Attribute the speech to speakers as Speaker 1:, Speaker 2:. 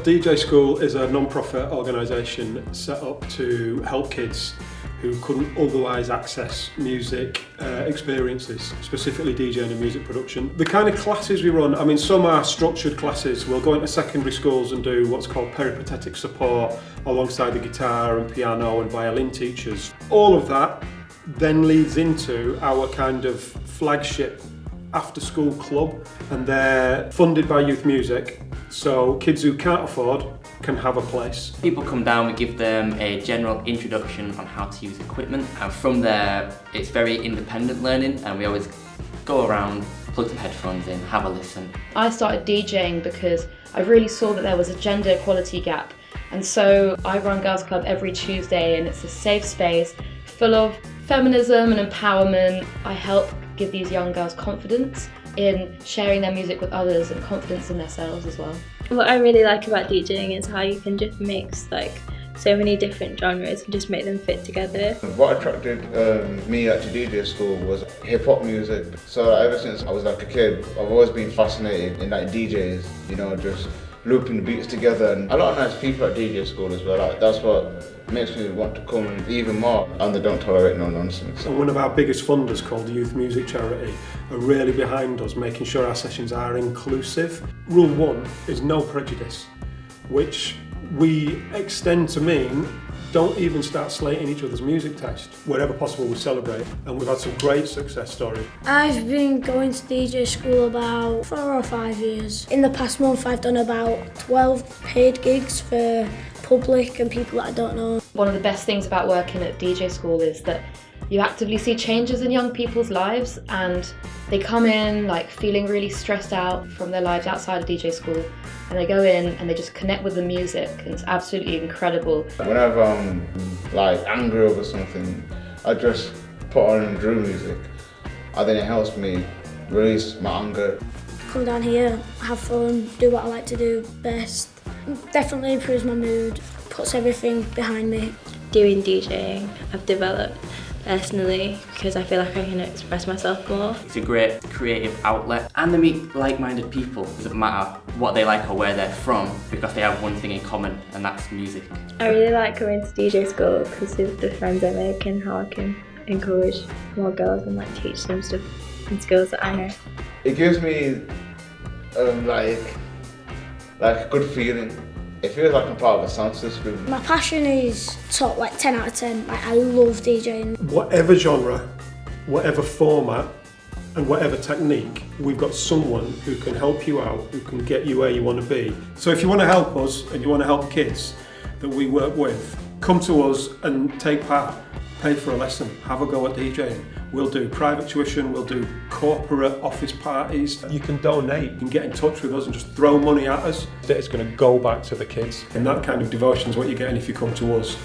Speaker 1: DJ School is a non-profit organisation set up to help kids who couldn't otherwise access music experiences, specifically DJing and music production. The kind of classes we run, I mean, some are structured classes. We'll go into secondary schools and do what's called peripatetic support alongside the guitar and piano and violin teachers. All of that then leads into our kind of flagship after-school club, and they're funded by Youth Music, so kids who can't afford can have a place.
Speaker 2: People come down, we give them a general introduction on how to use equipment, and from there it's very independent learning, and we always go around, plug some headphones in, have a listen.
Speaker 3: I started DJing because I really saw that there was a gender equality gap, and so I run Girls Club every Tuesday, and it's a safe space full of feminism and empowerment. I help give these young girls confidence in sharing their music with others and confidence in themselves as well.
Speaker 4: What I really like about DJing is how you can just mix like so many different genres and just make them fit together.
Speaker 5: What attracted me to DJ school was hip hop music. So ever since I was like a kid, I've always been fascinated in like DJs, you know, just looping the beats together, and a lot of nice people at DJ school as well. Like, that's what makes me want to come even more, and they don't tolerate no nonsense.
Speaker 1: And one of our biggest funders, called the Youth Music Charity, are really behind us, making sure our sessions are inclusive. Rule 1 is no prejudice, which we extend to mean don't even start slating each other's music taste. Wherever possible, we celebrate, and we've had some great success stories.
Speaker 6: I've been going to DJ school about 4 or 5 years. In the past month, I've done about 12 paid gigs for public and people that I don't know.
Speaker 3: One of the best things about working at DJ school is that you actively see changes in young people's lives, and they come in like feeling really stressed out from their lives outside of DJ school, and they go in and they just connect with the music, and it's absolutely incredible.
Speaker 5: Whenever I'm like angry over something, I just put on drill music, and then it helps me release my anger.
Speaker 6: Come down here, have fun, do what I like to do best. Definitely improves my mood, puts everything behind me.
Speaker 4: Doing DJing, I've developed personally because I feel like I can express myself more.
Speaker 2: It's a great creative outlet, and they meet like-minded people. It doesn't matter what they like or where they're from, because they have one thing in common, and that's music.
Speaker 4: I really like going to DJ school because of the friends I make and how I can encourage more girls and like teach them stuff and skills that I know.
Speaker 5: It gives me like a good feeling. It feels like I'm part of a sound system.
Speaker 6: My passion is top, like 10 out of 10. Like, I love DJing.
Speaker 1: Whatever genre, whatever format, and whatever technique, we've got someone who can help you out, who can get you where you want to be. So if you want to help us and you want to help kids that we work with, come to us and take part. Pay for a lesson, have a go at DJing. We'll do private tuition, we'll do corporate office parties. You can donate, you can get in touch with us and just throw money at us. It's going to go back to the kids. And that kind of devotion is what you're getting if you come to us.